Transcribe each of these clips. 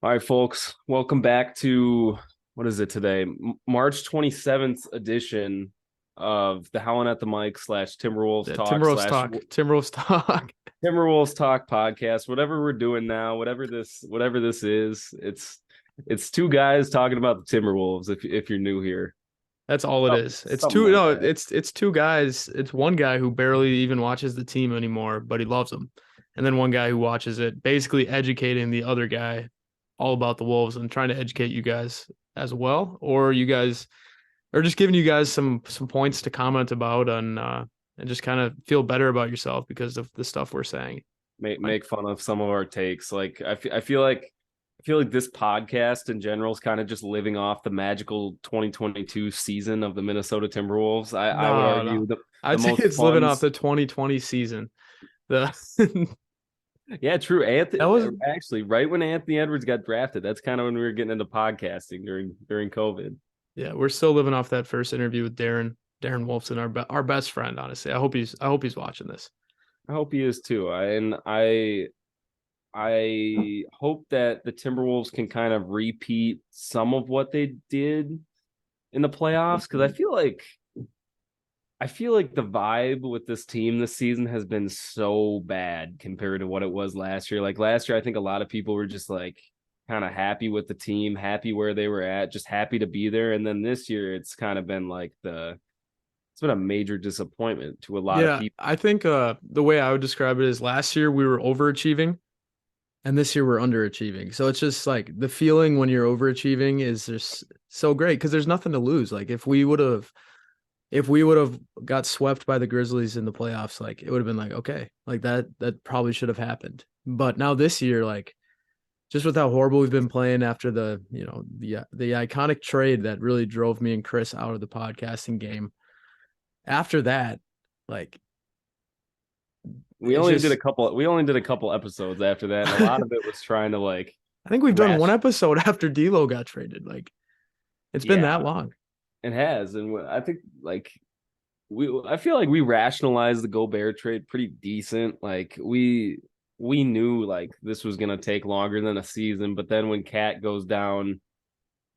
All right, folks, welcome back to what is it today? March 27th edition of the Howling at the Mic slash Timberwolves Yeah, Talk Timberwolves slash talk. Timberwolves talk. Timberwolves Talk podcast. Whatever we're doing now, whatever this is, it's two guys talking about the Timberwolves. If you're new here, That's all it is. It's something two. like No, that. it's two guys. It's one guy who barely even watches the team anymore, but he loves them, and then one guy who watches it, basically educating the other guy all about the Wolves and trying to educate you guys as well, or you guys, or just giving you guys some points to comment about and just kind of feel better about yourself because of the stuff we're saying. Like, Make fun of some of our takes. Like I feel like this podcast in general is kind of just living off the magical 2022 season of the Minnesota Timberwolves. I would no, no, argue the I'd say most it's living fun. off the 2020 season. The Yeah, true. that Anthony, was actually, right when Anthony Edwards got drafted, that's kind of when we were getting into podcasting during COVID. Yeah, we're still living off that first interview with Darren Wolfson, our best friend. Honestly, I hope he's watching this. I hope he is too. I hope that the Timberwolves can kind of repeat some of what they did in the playoffs because I feel like the vibe with this team this season has been so bad compared to what it was last year. Like last year, I think a lot of people were just like kind of happy with the team, happy where they were at, just happy to be there. And then this year, it's kind of been like it's been a major disappointment to a lot of Yeah, people. I think the way I would describe it is last year we were overachieving, and this year we're underachieving. So it's just like the feeling when you're overachieving is just so great because there's nothing to lose. Like if we would have got swept by the Grizzlies in the playoffs, like it would have been like okay, like that probably should have happened. But now this year, like just with how horrible we've been playing after the iconic trade that really drove me and Chris out of the podcasting game. After that, like We it's only did a just couple. We only did a couple episodes after that, and a lot I of it was trying to like think we've done one rash. episode after D'Lo got traded. Like it's been that Yeah, long. it has, and I think like I feel like we rationalized the Gobert trade pretty decent. Like we knew like this was gonna take longer than a season, but then when Cat goes down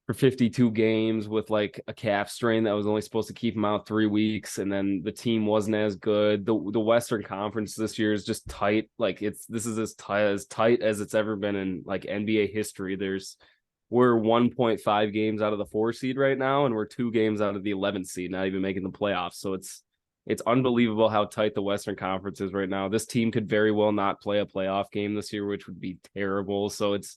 for 52 games with like a calf strain that was only supposed to keep him out 3 weeks, and then the team wasn't as good. The Western Conference this year is just tight. Like this is as tight as it's ever been in like NBA history. We're 1.5 games out of the 4 seed right now, and we're 2 games out of the 11th seed, not even making the playoffs. So it's unbelievable how tight the Western Conference is right now. This team could very well not play a playoff game this year, which would be terrible. So it's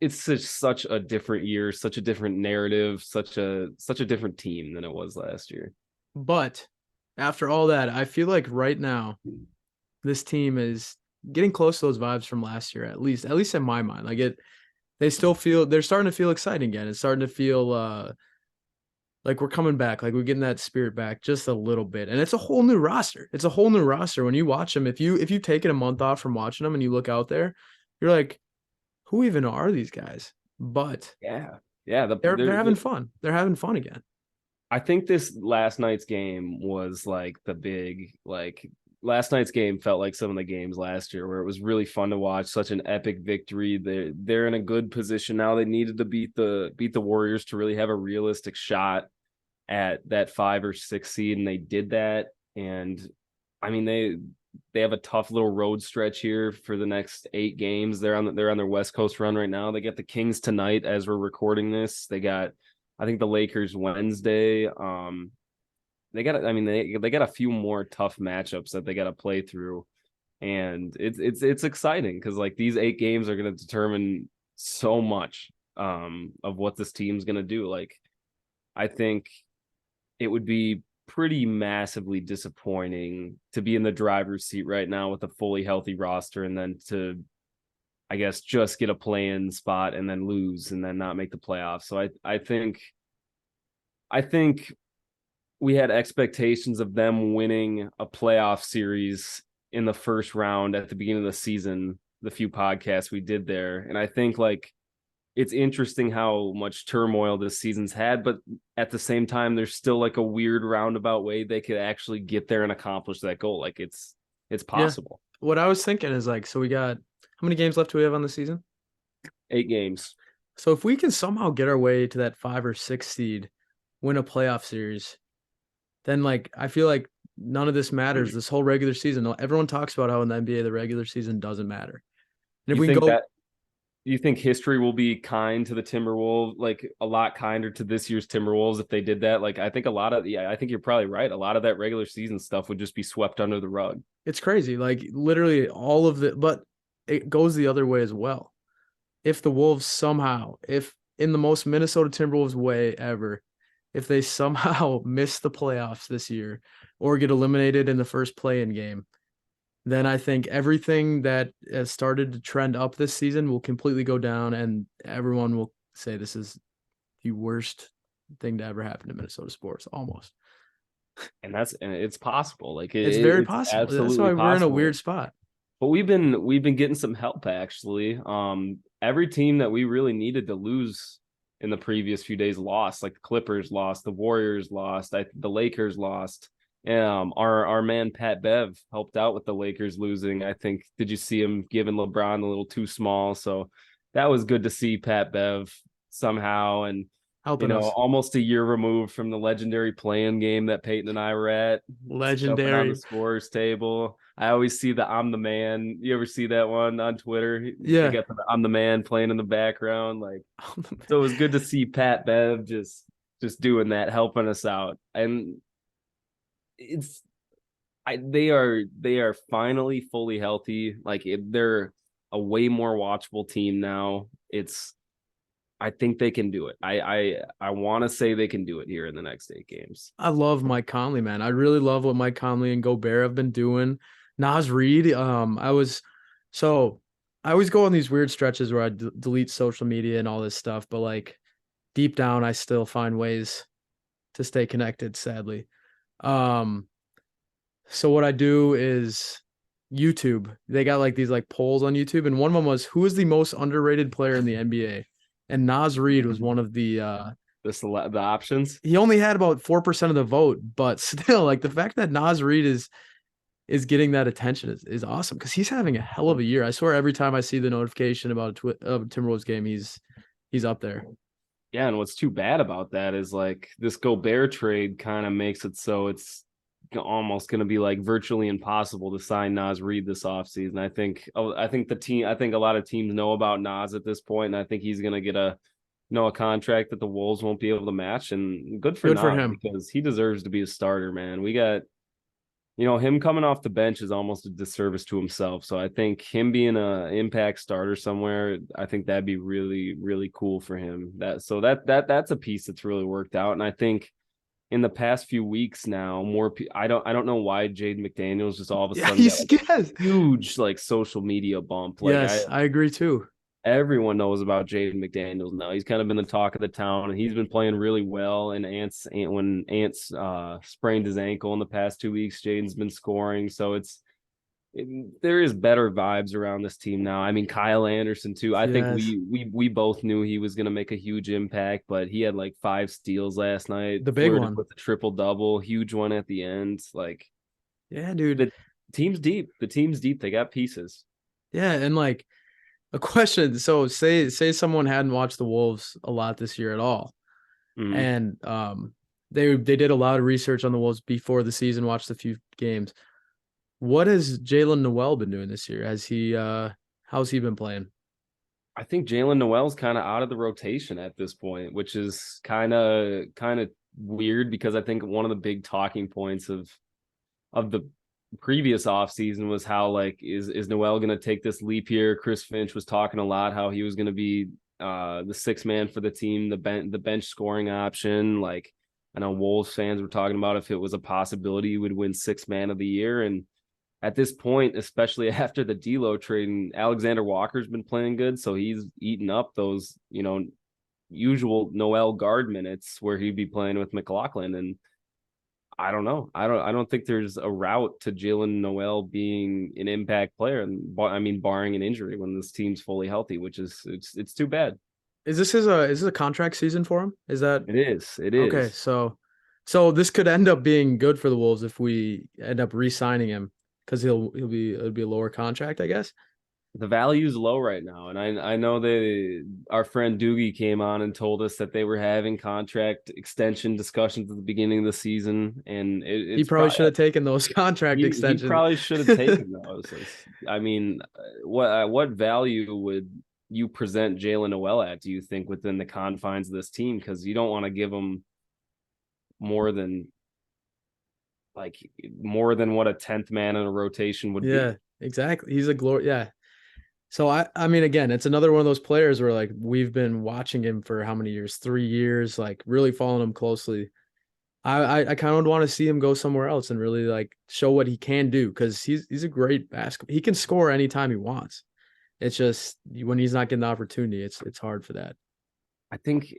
such a different year, such a different narrative, such a different team than it was last year. But after all that, I feel like right now this team is getting close to those vibes from last year, at least in my mind. Like they're starting to feel exciting again. It's starting to feel like we're coming back, like we're getting that spirit back just a little bit. And it's a whole new roster. It's a whole new roster when you watch them. If you've taken a month off from watching them and you look out there, you're like, who even are these guys? But Yeah, yeah. they're having fun. They're having fun again. I think this last night's game was like the big like last night's game felt like some of the games last year where it was really fun to watch. Such an epic victory. They're in a good position now. They needed to beat the Warriors to really have a realistic shot at that 5 or 6 seed, and they did that. And I mean they have a tough little road stretch here for the next 8 games. They're on their West Coast run right now. They get the Kings tonight as we're recording this. They got I think the Lakers Wednesday. They got I mean they got a few more tough matchups that they got to play through, and it's exciting because like these 8 games are going to determine so much of what this team's going to do. Like I think it would be pretty massively disappointing to be in the driver's seat right now with a fully healthy roster and then to I guess just get a play-in spot and then lose and then not make the playoffs. So I think we had expectations of them winning a playoff series in the first round at the beginning of the season, the few podcasts we did there. And I think like it's interesting how much turmoil this season's had, but at the same time, there's still like a weird roundabout way they could actually get there and accomplish that goal. Like it's Yeah. possible. What I was thinking is like, so we got how many games left do we have on the season? 8 games. So if we can somehow get our way to that 5 or 6 seed, win a playoff series, then like I feel like none of this matters. This whole regular season, everyone talks about how in the NBA the regular season doesn't matter. And if You we can think go, that you think history will be kind to the Timberwolves, like a lot kinder to this year's Timberwolves if they did that? Like I think a lot of I think you're probably right. A lot of that regular season stuff would just be swept under the rug. it's crazy. Like literally all of the, but it goes the other way as well. If the Wolves somehow, if in the most Minnesota Timberwolves way ever, if they somehow miss the playoffs this year or get eliminated in the first play-in game, then I think everything that has started to trend up this season will completely go down, and everyone will say this is the worst thing to ever happen to Minnesota sports. Almost, And it's possible. Like it's very it's possible. That's absolutely why we're in a weird possible. spot. But we've been getting some help actually. Every team that we really needed to lose in the previous few days lost. Like the Clippers lost, the Warriors lost, the Lakers lost. Our man Pat Bev helped out with the Lakers losing. I think did you see him giving LeBron a little too small? So that was good to see Pat Bev somehow. And Helping us, almost a year removed from the legendary playing game that Peyton and I were at, jumping on the legendary. scores table. I always see the I'm the man. You ever see that one on Twitter? They Yeah, got the I'm the man playing in the background. Like, so it was good to see Pat Bev just doing that, helping us out. And it's they are finally fully healthy. Like they're a way more watchable team now. I think they can do it. I want to say they can do it here in the next 8 games. I love Mike Conley, man. I really love what Mike Conley and Gobert have been doing. Nas Reed, so I always go on these weird stretches where I delete social media and all this stuff, but like deep down, I still find ways to stay connected, sadly. Um, so what I do is YouTube. They got like these like polls on YouTube, and one of them was who is the most underrated player in the NBA? And Nas Reed was one of The options. he only had about 4% of the vote, but still, like the fact that Nas Reed is getting that attention is awesome because he's having a hell of a year. I swear every time I see the notification about a Timberwolves game, he's up there. Yeah, and what's too bad about that is like this Gobert trade kind of makes it so it's almost going to be like virtually impossible to sign Nas Reed this offseason. I think a lot of teams know about Nas at this point, and I think he's going to get a contract that the Wolves won't be able to match. And good for Good for Nas him. because he deserves to be a starter, man. We got him coming off the bench is almost a disservice to himself. So I think him being a impact starter somewhere, I think that'd be really, really cool for him. That's a piece that's really worked out. And I think in the past few weeks now, I don't know why Jade McDaniels just all of a Yeah, sudden got he's like a yes. huge like social media bump. Like Yes, I agree too. everyone knows about Jaden McDaniels now. He's kind of been the talk of the town, and he's been playing really well. And when Ants sprained his ankle in the past 2 weeks, Jaden's been scoring. So there is better vibes around this team now. I mean, Kyle Anderson too. I think Yes. we both knew he was going to make a huge impact, but he had like 5 steals last night, The big flirted one. with a triple double, huge one at the end. Like Yeah, dude. the team's deep. The team's deep. They got pieces. Yeah, and like a question. So say someone hadn't watched the Wolves a lot this year at all, Mhm. and they did a lot of research on the Wolves before the season, watched a few games. What has Jalen Noel been doing this year? How's he been playing? I think Jalen Noel's kind of out of the rotation at this point, which is kind of weird because I think one of the big talking points of the previous offseason was how like is Noel going to take this leap here? Chris Finch was talking a lot how he was going to be the sixth man for the team, the bench scoring option. Like I know Wolves fans were talking about if it was a possibility he would win sixth man of the year. And at this point, especially after the D'Lo trade, and Alexander Walker's been playing good, so he's eaten up those usual Noel guard minutes where he'd be playing with McLaughlin. And I don't know. I don't think there's a route to Jalen Noel being an impact player. And I mean, barring an injury when this team's fully healthy, which is it's too bad. Is this a contract season for him? Is that It is. It okay? is. So this could end up being good for the Wolves if we end up re-signing him because it'll be a lower contract, I guess. the value's low right now, and I know that our friend Doogie came on and told us that they were having contract extension discussions at the beginning of the season, and He it's probably probably should have taken those contract he extensions. probably should have taken those. I mean, what value would you present Jalen Noel at? Do you think within the confines of this team? Because you don't want to give him more than like more than what a 10th man in a rotation would Yeah, be. exactly. He's a glory. Yeah. So I mean, again, it's another one of those players where like we've been watching him for how many years? 3 years, like really following him closely. I kind of want to see him go somewhere else and really like show what he can do because he's a great basketball. He can score anytime he wants. It's just when he's not getting the opportunity, it's hard for that. I think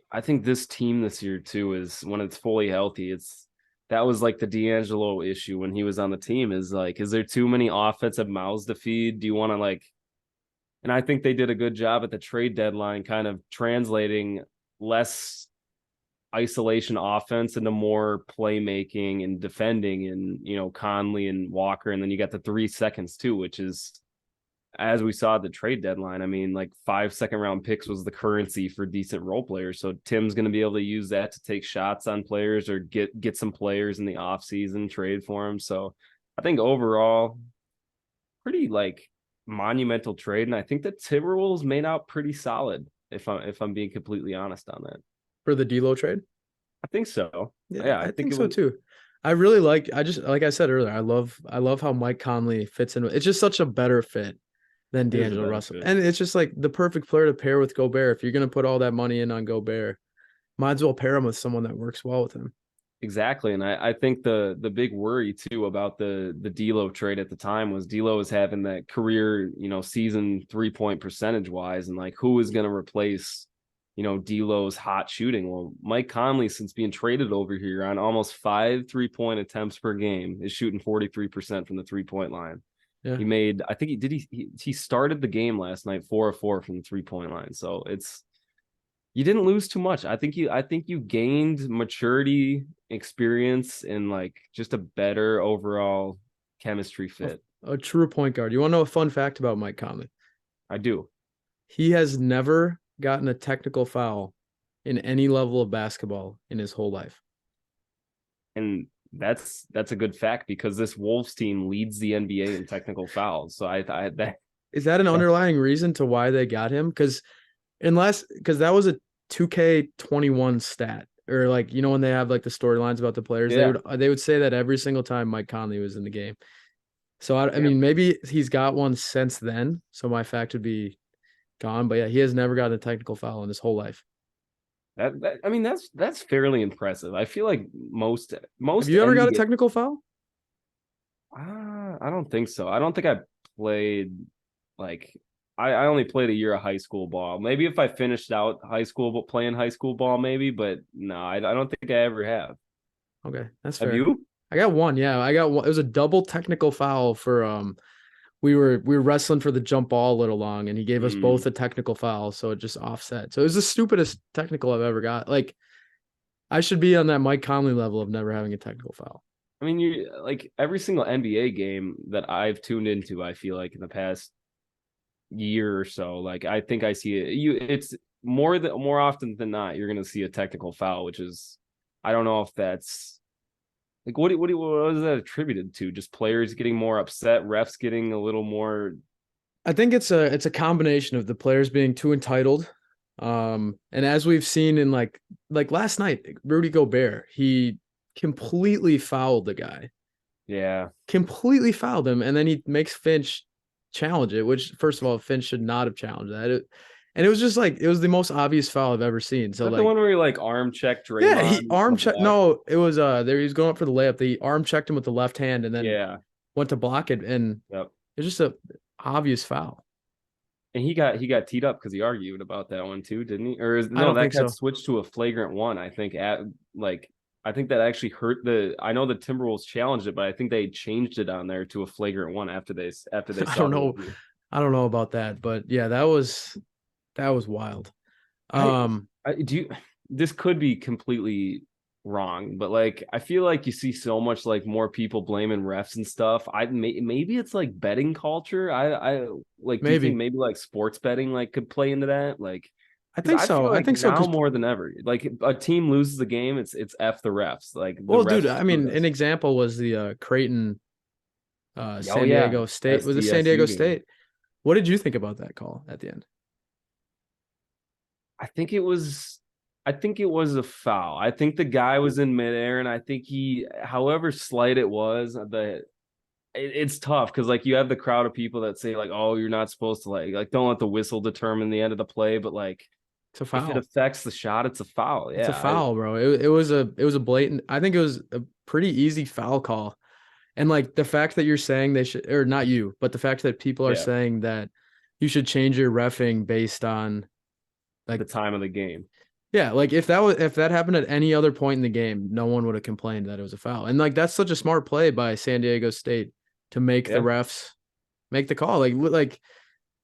this team this year too is when it's fully healthy. It's that was like the D'Angelo issue when he was on the team. Is like, is there too many offensive mouths to feed? Do you want to like? And I think they did a good job at the trade deadline, kind of translating less isolation offense into more playmaking and defending, and Conley and Walker, and then you got the 3 seconds too, which is as we saw at the trade deadline. I mean, like 5 second round picks was the currency for decent role players. So Tim's going to be able to use that to take shots on players or get some players in the offseason, trade for them. So I think overall, pretty like monumental trade. And I think the Timberwolves made out pretty solid, if I'm being completely honest on that. For the D'Lo trade. I think so. Yeah, Yeah, I I think think it so was too. I really I just like I said earlier, I love how Mike Conley fits in. It's just such a better fit than it is a D'Angelo better Russell. fit. And it's just like the perfect player to pair with Gobert. If you're gonna put all that money in on Gobert, might as well pair him with someone that works well with him. Exactly. And I think the big worry too about the D'Lo trade at the time was D'Lo was having that career, season 3 point percentage wise, and like who is going to replace, D'Lo's hot shooting. Well, Mike Conley, since being traded over here on almost 5 3 point attempts per game, is shooting 43% from the 3 point line. Yeah. He made, I think he started the game last night 4 of 4 from the 3 point line. So it's you didn't lose too much. I think you gained maturity, experience, and like just a better overall chemistry fit. A true point guard. You want to know a fun fact about Mike Conley? I do. He has never gotten a technical foul in any level of basketball in his whole life. And that's a good fact because this Wolves team leads the NBA in technical fouls. So I that Is that an underlying reason to why they got him? Because that was a 2K21 stat, or like when they have like the storylines about the players, yeah. they would say that every single time Mike Conley was in the game. So I Yeah. mean maybe he's got one since then. So my fact would be gone, but yeah, he has never gotten a technical foul in his whole life. I mean that's fairly impressive. I feel like Have most you ever got a NBA technical foul? I don't think so. I don't think I played like I only played a year of high school ball. Maybe if I finished out high school but playing high school ball, maybe, but no, I don't think I ever have. Okay, that's Have fair. you? I got one. Yeah, I got one. It was a double technical foul for we were wrestling for the jump ball a little long, and he gave us Mm. both a technical foul, so it just offset. So it was the stupidest technical I've ever got. Like I should be on that Mike Conley level of never having a technical foul. I mean, you like every single NBA game that I've tuned into, I feel like in the past year or so, like I think I see it. It's more often than not, you're gonna see a technical foul, which is I don't know if that's like what is that attributed to? Just players getting more upset, refs getting a little more. I think it's a combination of the players being too entitled. And as we've seen in like last night, Rudy Gobert, he completely fouled the guy. Yeah, Completely fouled him, and then he makes Finch challenge it, which first of all, Finch should not have challenged that. And it was just like it was the most obvious foul I've ever seen. is So that the like one where he like arm checked yeah, Draymond he on arm the check. block? No, it was there. He was going up for the layup. The arm checked him with the left hand, and then Yeah, went to block it, and yep. it's just a obvious foul. And he got teed up because he argued about that one too, didn't he? Or I no, don't that think got so. switched to a flagrant one. I think at like I think that actually hurt the. I know the Timberwolves challenged it, but I think they changed it on there to a flagrant one after they I saw don't the know. review. I don't know about that, but yeah, that was wild. I Um, I do you. This could be completely. wrong, but like I feel like you see so much like more people blaming refs and stuff. Maybe it's like betting culture. I like, do you think Maybe. maybe like sports betting like could play into that? Like, I because think I feel so. I like think so now because, more than ever, like a team loses the game, it's F the refs. Like the well, dude, refs I screwed mean, an us. example was the Creighton Oh San yeah, Diego State. Was it San Diego SDSU game. State? What did you think about that call at the end? I think it was I think it was a foul. I think the guy was in midair, and I think he, however slight it was, it's tough because like you have the crowd of people that say like, oh, you're not supposed to like don't let the whistle determine the end of the play, but like It's a if it foul. affects the shot, it's a foul. It's a Yeah, foul, bro. It was a blatant. I think it was a pretty easy foul call. And like the fact that you're saying they should, or not you, but the fact that people are yeah, saying that you should change your reffing based on like, the time of the game. yeah, like if that happened at any other point in the game, no one would have complained that it was a foul. And like that's such a smart play by San Diego State to make the Yeah, refs make the call. Like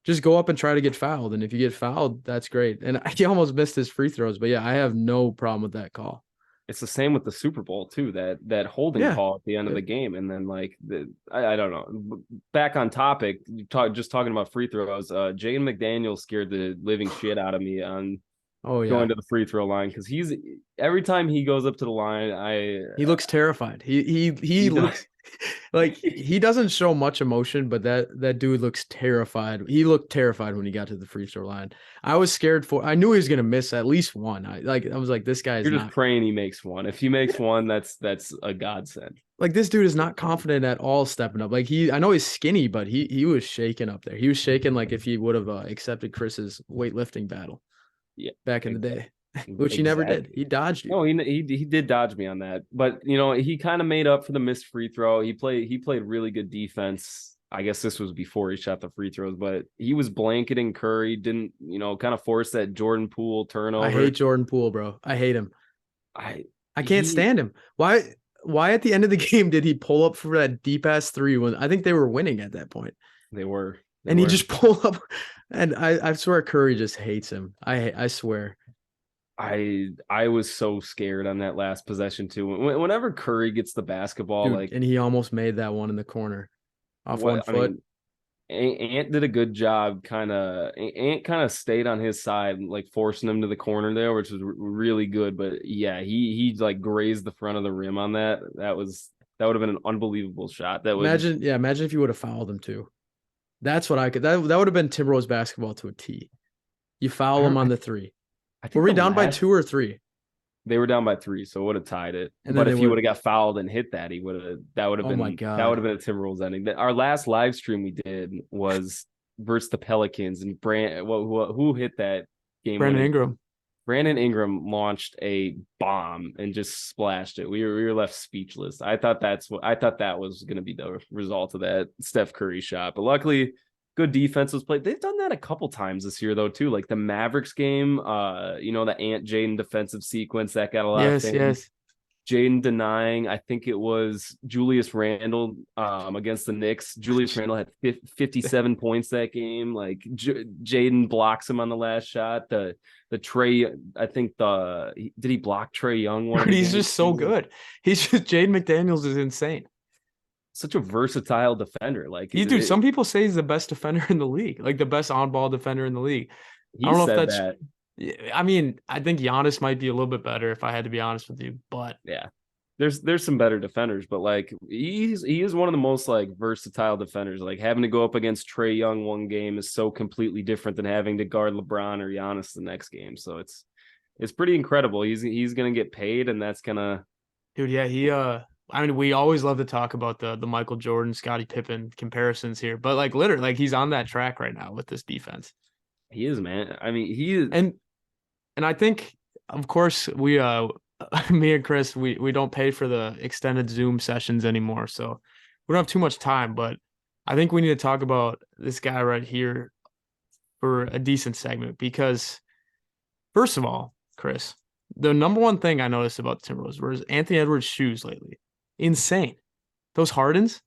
just go up and try to get fouled. And if you get fouled, that's great. And he almost missed his free throws, but yeah, I have no problem with that call. it's the same with the Super Bowl too. That holding Yeah. call at the end of the game, and then like I don't know. Back on topic, just talking about free throws. Jaden McDaniel scared the living shit out of me on Oh going yeah. to the free throw line because he's every time he goes up to the line, He looks terrified. He he does. like he doesn't show much emotion, but that dude looks terrified. He looked terrified when he got to the free throw line. I was scared for. I knew he was gonna miss at least one. I was like, this guy is You're just not praying he makes one. If he makes one, that's a godsend. like this dude is not confident at all stepping up. Like I know he's skinny, but he was shaking up there. He was shaking like if he would have accepted Chris's weightlifting battle Yeah, back in the day, which he never did. exactly. He dodged you. No, he did dodge me on that, but you know he kind of made up for the missed free throw. He played really good defense. I guess this was before he shot the free throws, but he was blanketing Curry. Didn't kind of force that Jordan Poole I hate turnover. Jordan Poole, bro. I hate him. I I can't he stand him. Why at the end of the game did he pull up for that deep ass three when I think they were winning at that point? they were they And he were. just pulled up and I swear Curry just hates him. I swear. I was so scared on that last possession too. Whenever Curry gets the basketball, Dude, like and he almost made that one in the corner off one what I foot. mean, Ant did a good job. Ant kind of stayed on his side, like forcing him to the corner there, which was really good. But yeah, he like grazed the front of the rim on that. That would have been an unbelievable shot. That would Imagine if you would have fouled him too. That's what I could that would have been Timberwolves basketball to a T. You I foul him don't on the three. I Were think we the down by last two or three? they were down by 3, so it would have tied it. And then But they if he would would have got fouled and hit that, he would have oh my that would God. have been a Timberwolves ending. Our last live stream we did was versus the Pelicans, and who hit that game Brandon winning? Ingram. Brandon Ingram launched a bomb and just splashed it. We were left speechless. I thought that was going to be the result of that Steph Curry shot, but luckily good defense was played. They've done that a couple times this year though too. Like the Mavericks game, the Ant Jaden defensive sequence that got a lot of Yes, fans. yes. Jaden denying, I think it was Julius Randle against the Knicks. Julius Randle had 57 points that game. Like Jaden blocks him on the last shot. The Trey, I think did he block Trey Young one of Dude, the he's games just so too? good. He's just Jaden McDaniels is insane. Such a versatile defender. Like Dude, some people say he's the best defender in the league, like the best on-ball defender in the league. I he don't know if said that's. that. I mean, I think Giannis might be a little bit better if I had to be honest with you, but Yeah. There's some better defenders, but like he is one of the most like versatile defenders. Like having to go up against Trey Young one game is so completely different than having to guard LeBron or Giannis the next game. So it's pretty incredible. He's gonna get paid, and that's gonna dude, yeah, I mean, we always love to talk about the Michael Jordan, Scottie Pippen comparisons here, but like literally, like he's on that track right now with this defense. he is, man. I mean, he is. And I think, of course, we me and Chris, we don't pay for the extended Zoom sessions anymore, so we don't have too much time. But I think we need to talk about this guy right here for a decent segment because, first of all, Chris, the number one thing I noticed about the Timberwolves was Anthony Edwards' shoes lately. Insane. Those Hardens,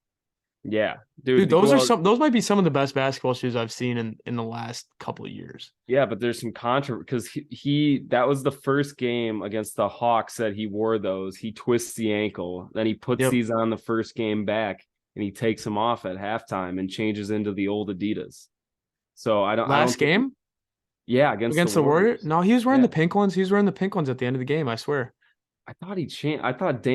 Yeah, Dude, dude. Well, those might be some of the best basketball shoes I've seen in the last couple of years. yeah, but there's some controversy because he that was the first game against the Hawks that he wore those. He twists the ankle, then he puts Yep. these on the first game back, and he takes them off at halftime and changes into the old Adidas. So I Last don't think game yeah, against the against the Warrior. Warriors. No, he was wearing Yeah. the pink ones. He was wearing the pink ones at the end of the game, I swear. I thought he changed. I thought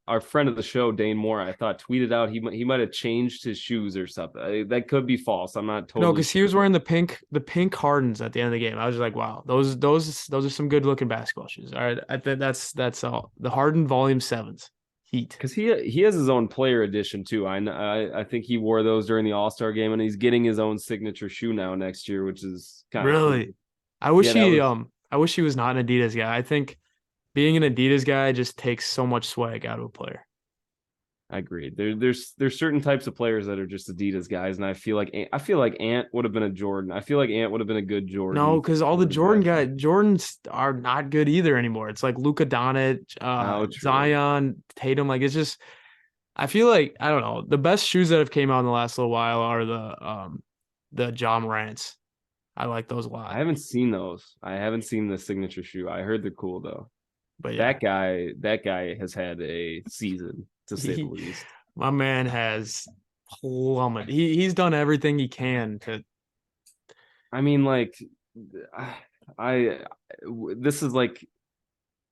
our friend of the show, Dane Moore, I thought tweeted out he might have changed his shoes or something. That could be false. I'm not No, totally because he sure. was wearing the pink Hardens at the end of the game. I was just like, wow, those are some good looking basketball shoes. All right, I think that's all. The Harden Volume Sevens, Heat. Because he has his own player edition too. I think he wore those during the All Star game, and he's getting his own signature shoe now next year, which is kind of cool. Really, Yeah, that was. I wish he was not an Adidas guy. I think being an Adidas guy just takes so much swag out of a player. I agree. There's certain types of players that are just Adidas guys, and I feel like Ant would have been a Jordan. I feel like Ant would have been a good No, Jordan because all the for the Jordan basketball. Jordans are not good either anymore. It's like Luka Doncic, Oh, true. Zion, Tatum. Like it's just, I feel like I don't know. The best shoes that have came out in the last little while are the John Morants. I like those a I lot. haven't seen those. I haven't seen the signature shoe. I heard they're cool though. But yeah, That guy has had a season to say the he, least. my man has plummeted. He's done everything he can to. I mean, like, I this is like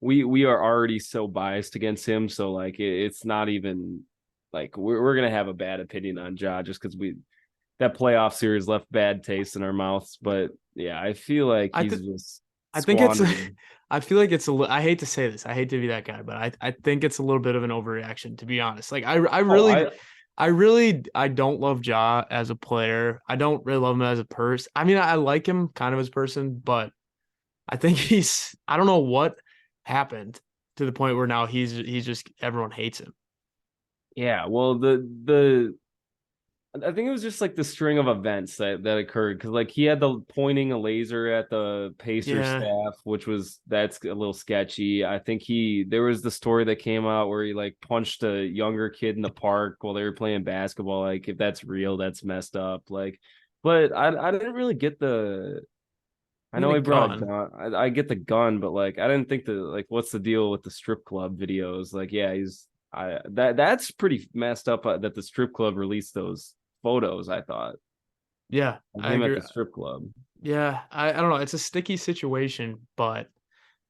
we are already so biased against him, so like it's not even like we're gonna have a bad opinion on Ja just because we that playoff series left bad taste in our mouths. But yeah, I feel like I he's th- just I think it's. squandering. I feel like it's a. I hate to say this. I hate to be that guy, but I think it's a little bit of an overreaction, to be honest. Like Oh, I I don't love Ja as a player. I don't really love him as a person. I mean, I like him kind of as a person, but I think I don't know what happened to the point where now he's just everyone hates him. yeah. Well, the I think it was just like the string of events that occurred because like he had the pointing a laser at the Pacer Yeah, staff, which was that's a little sketchy. I think he there was the story that came out where he like punched a younger kid in the park while they were playing basketball. Like if that's real, that's messed up. Like, but I didn't really get the. I I mean know a he brought a gun. gun. I get the gun, but like I didn't think the like what's the deal with the strip club videos? Like yeah, he's I that's pretty messed up that the strip club released those photos. I thought Yeah, of I him at agree. the strip club. Yeah, I don't know. It's a sticky situation, but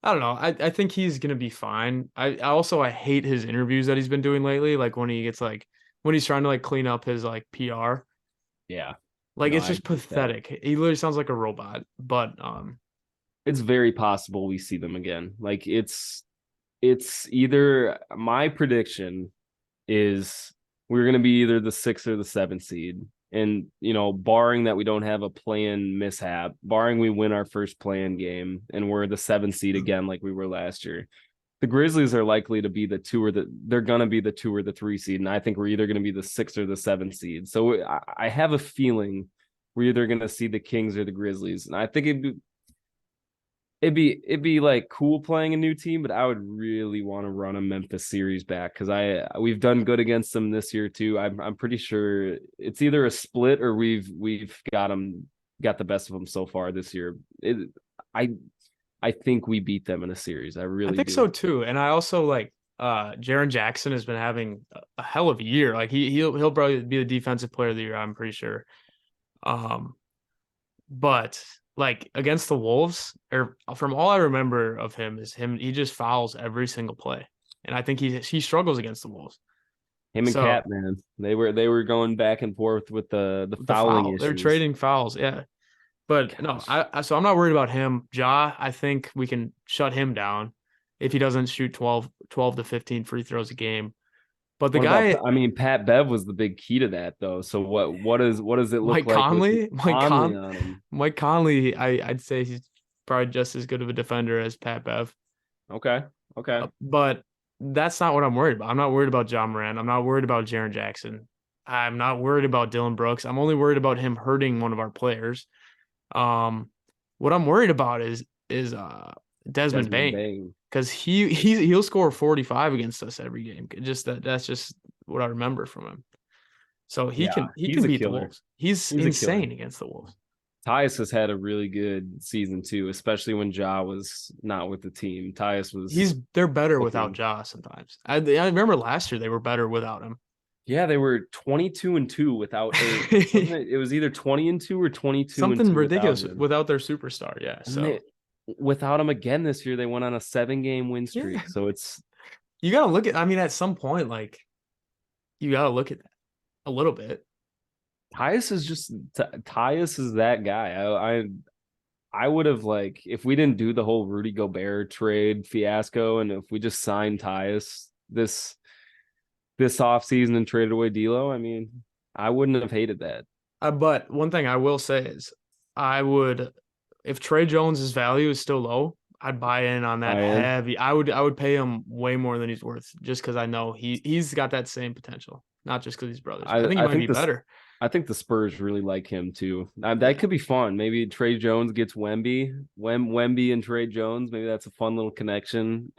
I don't know. I think he's gonna be fine. I hate his interviews that he's been doing lately. Like when he gets like when he's trying to like clean up his like PR. Yeah, Like no, it's I just agree with that. pathetic. He literally sounds like a robot. But It's very possible we see them again. Like it's either my prediction is we're going to be either the 6th or the 7th seed. And, barring that we don't have a plan mishap, barring we win our first plan game and we're the 7th seed again, like we were last year, the Grizzlies are likely to be they're going to be the 2 or the 3 seed. And I think we're either going to be the 6th or the 7th seed. So I have a feeling we're either going to see the Kings or the Grizzlies. And I think it'd be like cool playing a new team, but I would really want to run a Memphis series back because we've done good against them this year too. I'm pretty sure it's either a split or we've got the best of them so far this year. I I think we beat them in a series. I I really think so do. too. And I also like Jaren Jackson has been having a hell of a year. Like he'll probably be the defensive player of the year, I'm pretty sure. Um but like against the Wolves, or from all I remember of him is he just fouls every single play. And I think he struggles against the Wolves. Him and So Cat, man, they were going back and forth with the the fouling foul, they're issues. trading fouls. Yeah. But no, Gosh, so I'm not worried about him. Ja, I think we can shut him down if he doesn't shoot 12 to 15 free throws a game. But the what about? guy, I mean, Pat Bev was the big key to that, though. So what does it look Mike like with Conley, Conley on him? Mike Conley, I'd say he's probably just as good of a defender as Pat Bev. Okay, okay. But that's not what I'm worried about. I'm not worried about John Moran. I'm not worried about Jaren Jackson. I'm not worried about Dylan Brooks. I'm only worried about him hurting one of our players. Um, what I'm worried about is Desmond Desmond Bain, Bain. because he'll score 45 against us every game. Just that's just what I remember from him. So Yeah, he he's can a beat the killer. Wolves. He's He's a killer. insane against the Wolves. Tyus has had a really good season too, especially when Ja was not with the team. Tyus was They're better without cooking. Ja sometimes. I remember last year they were better without him. Yeah, they were 22-2 without, or wasn't it? It was either 20-2 or 22 and Something 2 without ridiculous him. without their superstar. Yeah. And So without him again this year, they went on a 7-game win yeah, streak. So it's you gotta look at. I mean, at some point, like you gotta look at that a little bit. Tyus is that guy. I would have, like, if we didn't do the whole Rudy Gobert trade fiasco, and if we just signed Tyus this offseason and traded away D'Lo, I mean, I wouldn't have hated that. But one thing I will say is, I would, if Trey Jones's value is still low, I'd buy in on that Ryan, heavy. I would pay him way more than he's worth, just because I know he's got that same potential. Not just because he's brothers. I think he I might think be this better. I think the Spurs really like him too. That Yeah, could be fun. Maybe Trey Jones gets Wemby and Trey Jones. Maybe that's a fun little connection.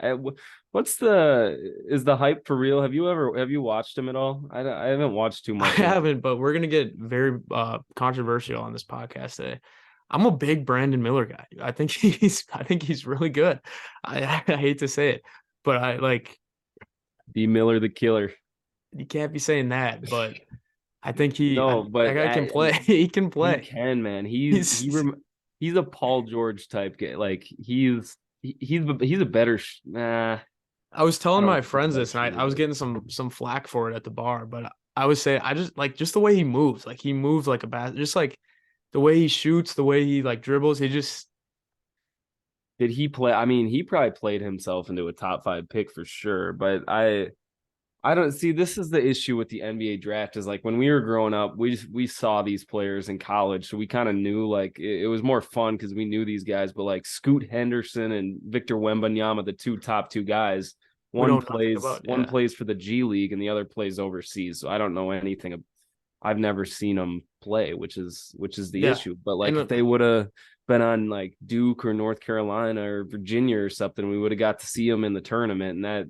What's is the hype for real? Have you watched him at all? I haven't watched too I much of him. haven't, but we're gonna get very controversial on this podcast today. I'm a big Brandon Miller guy. I think he's really good. I hate to say it, but I like D Miller the killer. you can't be saying that, but I think No, that but guy can play. He can he play. can, man. He's He's a Paul George type guy. Like he's a better. Nah, I was I telling don't my know if he's a friends better this night. shooter, I was but getting some flack for it at the bar, but I was saying I just like just the way he moves. Like he moves like a just like the way he shoots, the way he like dribbles. He just did he play? I mean, he probably played himself into a top 5 pick for sure. But I don't see, this is the issue with the NBA draft is like when we were growing up, we saw these players in college, so we kind of knew, like it was more fun because we knew these guys. But like Scoot Henderson and Victor Wembanyama, the top two guys, we know nothing about. one Yeah, plays for the G League and the other plays overseas. So I don't know anything. I've never seen them play, which is the yeah, issue. But like and if they would have been on like Duke or North Carolina or Virginia or something, we would have got to see them in the tournament, and that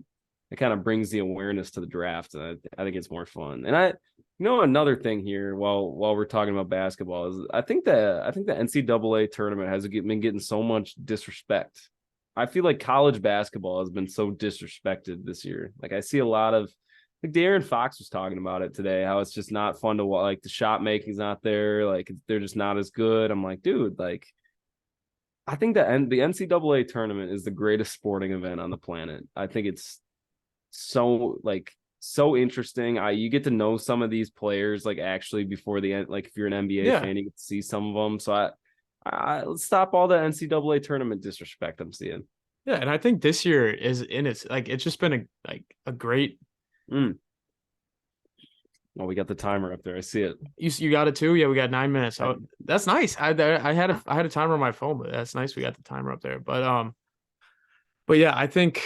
it kind of brings the awareness to the draft. I think it's more fun. And another thing here while we're talking about basketball is I think the NCAA tournament has been getting so much disrespect. I feel like college basketball has been so disrespected this year. Like I see a lot of, like De'Aaron Fox was talking about it today, how it's just not fun to watch. Like the shot making's not there. Like they're just not as good. I'm like, dude, like I think the NCAA tournament is the greatest sporting event on the planet. I think it's so interesting. You get to know some of these players like actually before the end. Like if you're an NBA yeah, fan, you get to see some of them. So I let's stop all the NCAA tournament disrespect I'm seeing. yeah. And I think this year is in its like it's just been a great. Mm. Well, we got the timer up there. I see it. You got it too. Yeah, we got 9 minutes. I, Oh, that's nice. I had a timer on my phone, but that's nice. We got the timer up there. But yeah, I think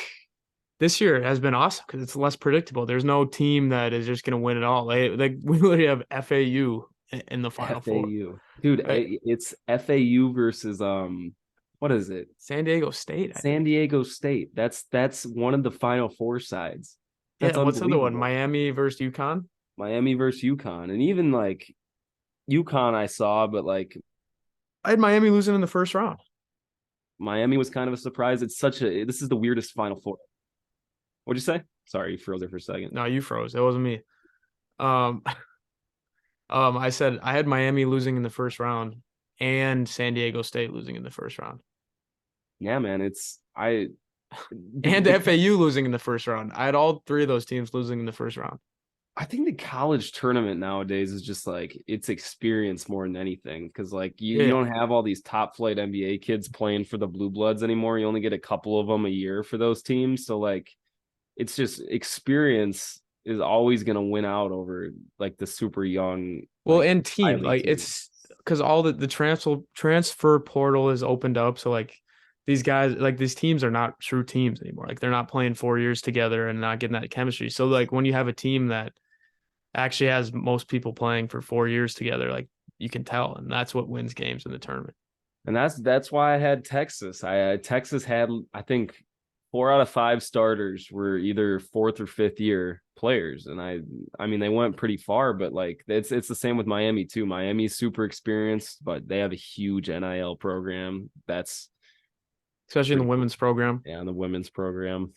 this year has been awesome because it's less predictable. There's no team that is just going to win it all. Like we literally have FAU in the Final Four. FAU, dude. Right? It's FAU versus what is it? San Diego State, I San think. Diego State. That's one of the Final Four sides. Yeah, That's and what's the other one? unbelievable. Miami versus UConn. Miami versus UConn, and even like UConn, I saw, but like I had Miami losing in the first round. Miami was kind of a surprise. This is the weirdest Final Four. What'd you say? Sorry, you froze there for a second. No, you froze. It wasn't me. Um, I said I had Miami losing in the first round and San Diego State losing in the first round. Yeah, man, And the FAU losing in the first round. I had all three of those teams losing in the first round. I think the college tournament nowadays is just like it's experience more than anything because like you Yeah. don't have all these top flight NBA kids playing for the Blue Bloods anymore. You only get a couple of them a year for those teams, so like it's just experience is always going to win out over like the super young, Well, like and team, highly like team. it's because all the transfer portal is opened up. So like these guys, like these teams are not true teams anymore. Like they're not playing 4 years together and not getting that chemistry. So like when you have a team that actually has most people playing for 4 years together, like you can tell, and that's what wins games in the tournament. And that's why I had Texas. Texas had, I think, 4 out of 5 starters were either fourth or fifth year players, and I mean they went pretty far, but like it's the same with Miami too. Miami's super experienced, but they have a huge NIL program that's especially in the pretty cool. women's program. Yeah, the women's program.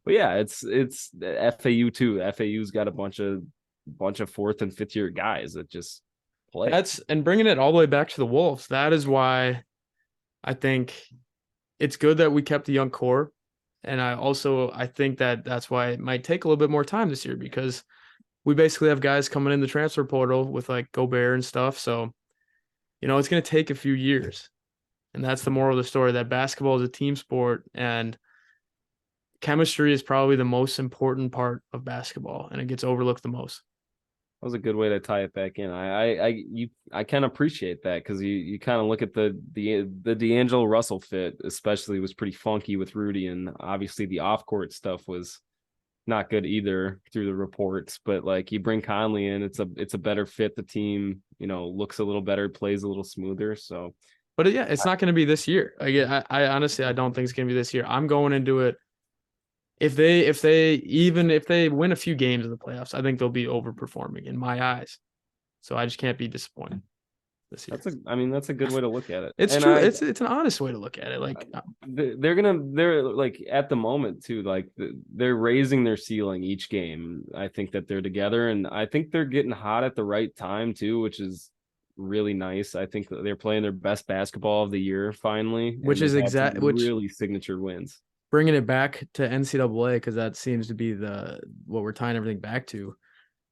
But yeah, it's the FAU too. FAU's got a bunch of fourth and fifth year guys that just play. And bringing it all the way back to the Wolves. That is why I think it's good that we kept the young core. And I think that that's why it might take a little bit more time this year, because we basically have guys coming in the transfer portal with like Gobert and stuff. So, it's going to take a few years. And that's the moral of the story, that basketball is a team sport, and chemistry is probably the most important part of basketball, and it gets overlooked the most. That was a good way to tie it back in. I can appreciate that, because you kind of look at the D'Angelo Russell fit, especially, was pretty funky with Rudy, and obviously the off court stuff was not good either through the reports. But like, you bring Conley in, it's a better fit. The team, looks a little better, plays a little smoother. So, but yeah, it's not going to be this year. I honestly, I don't think it's going to be this year. I'm going into it. If they win a few games in the playoffs, I think they'll be overperforming in my eyes. So I just can't be disappointed this year. That's a good way to look at it. It's true. It's an honest way to look at it. Like, they're like, at the moment too, like they're raising their ceiling each game. I think that they're together, and I think they're getting hot at the right time too, which is really nice. I think that they're playing their best basketball of the year finally, which is really signature wins. Bringing it back to NCAA, because that seems to be what we're tying everything back to.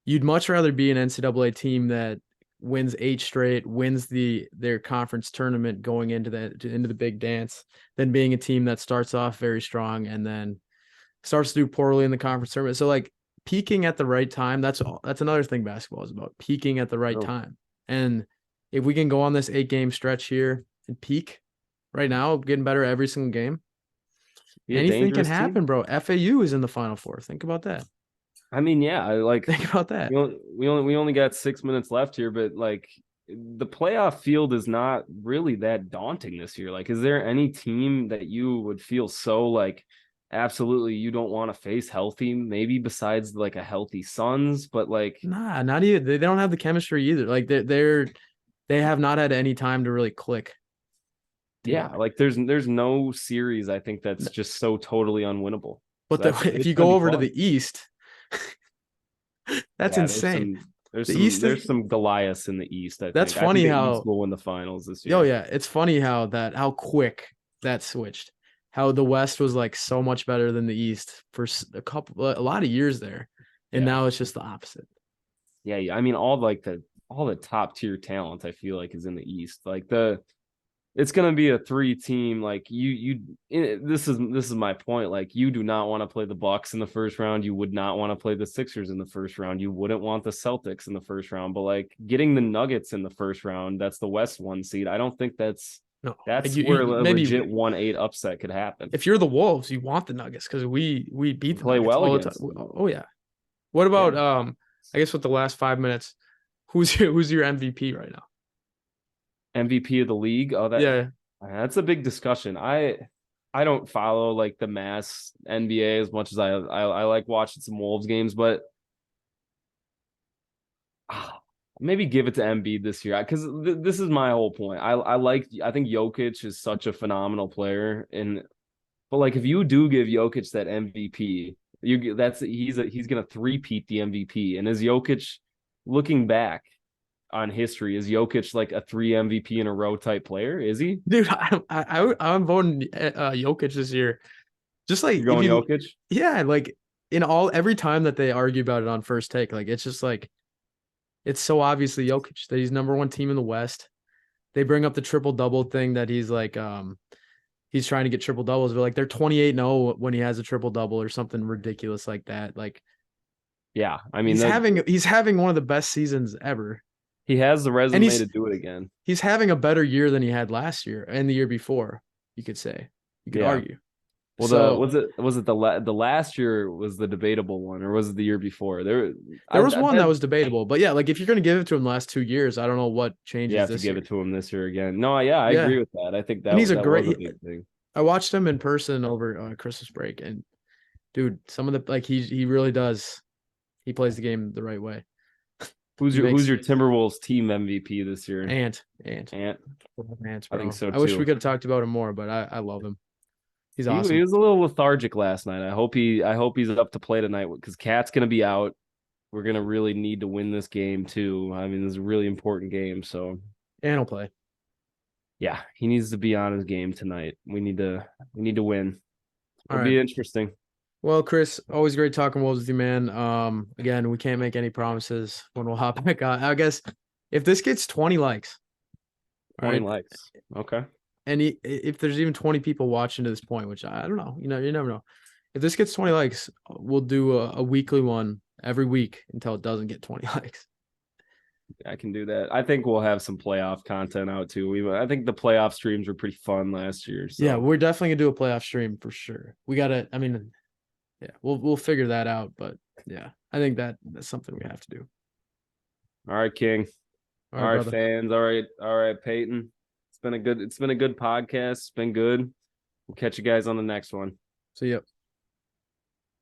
You'd much rather be an NCAA team that wins 8 straight, wins their conference tournament going into the big dance, than being a team that starts off very strong and then starts to do poorly in the conference tournament. So like, peaking at the right time, that's another thing basketball is about, peaking at the right time. And if we can go on this 8-game stretch here and peak right now, getting better every single game, anything can happen, team. Bro. FAU is in the Final Four. Think about that. I mean, yeah, think about that. We only got 6 minutes left here, but like, the playoff field is not really that daunting this year. Like, is there any team that you would feel so like absolutely you don't want to face healthy, maybe besides like a healthy Suns? But like, nah, not even. They don't have the chemistry either. Like, they have not had any time to really click. Yeah, like there's no series I think that's just so totally unwinnable. But so if you go over to the East, that's insane. There's some Goliaths in the East. That's funny how East will win the finals this year. Oh yeah, it's funny how quick that switched. How the West was like so much better than the East for a lot of years there, and now it's just the opposite. Yeah, I mean, all the top tier talent I feel like is in the East. Like it's going to be a 3-team. Like this is my point. Like, you do not want to play the Bucks in the first round. You would not want to play the Sixers in the first round. You wouldn't want the Celtics in the first round, but like, getting the Nuggets in the first round, that's the West 1 seed. I don't think that's where a legit 1-8 upset could happen. If you're the Wolves, you want the Nuggets, because we beat the play Nuggets well all against the time. Oh yeah. What about I guess with the last 5 minutes, who's your MVP right now? MVP of the league? Oh, that's a big discussion. I don't follow like the mass NBA as much as I like watching some Wolves games, but maybe give it to Embiid this year, because this is my whole point. I think Jokic is such a phenomenal player, but like, if you do give Jokic that MVP, he's gonna three-peat the MVP. And is Jokic, looking back on history, is Jokic like a 3 MVP in a row type player? Is he? Dude, I'm voting Jokic this year. Just like, you're going Jokic? Yeah, like every time that they argue about it on First Take, like, it's just like, it's so obviously Jokic that he's number 1 team in the West. They bring up the triple double thing, that he's like he's trying to get triple doubles, but like, they're 28-0 when he has a triple double or something ridiculous like that. Like, yeah, I mean, he's having one of the best seasons ever. He has the resume to do it again. He's having a better year than he had last year and the year before, you could say. You could argue. Well, was it the last year was the debatable one, or was it the year before? There was one that was debatable, but yeah, like, if you're going to give it to him the last 2 years, I don't know what changes. You have to give it to him this year again. No, yeah, I agree with that. I think that was a big thing. I watched him in person over Christmas break, and dude, some of the he really does. He plays the game the right way. Who's He your makes Timberwolves team MVP this year? Ant. Ant. Ants, I think bro. so I wish we too. could have talked about him more, but I love him. He's He awesome. was a little lethargic last night. I hope he's up to play tonight because Cat's gonna be out. We're gonna really need to win this game too. I mean, this is a really important game. So And he'll play. yeah, he needs to be on his game tonight. We need to win. All It'll right. be interesting. Well, Chris, always great talking Wolves with you, man. Again, we can't make any promises when we'll hop back on. I guess if this gets 20 likes, all 20 right, likes. Okay. and if there's even 20 people watching to this point, which I don't know, you never know. If this gets 20 likes, we'll do a weekly one every week until it doesn't get 20 likes. I can do that. I think we'll have some playoff content out too. I think the playoff streams were pretty fun last year. So Yeah, we're definitely gonna do a playoff stream for sure. We gotta, I mean, yeah, we'll figure that out. But yeah, I think that's something we have to do. all right, King. All All right, right, brother. fans. All right, Peyton. It's been a good podcast. It's been good. We'll catch you guys on the next one. See ya.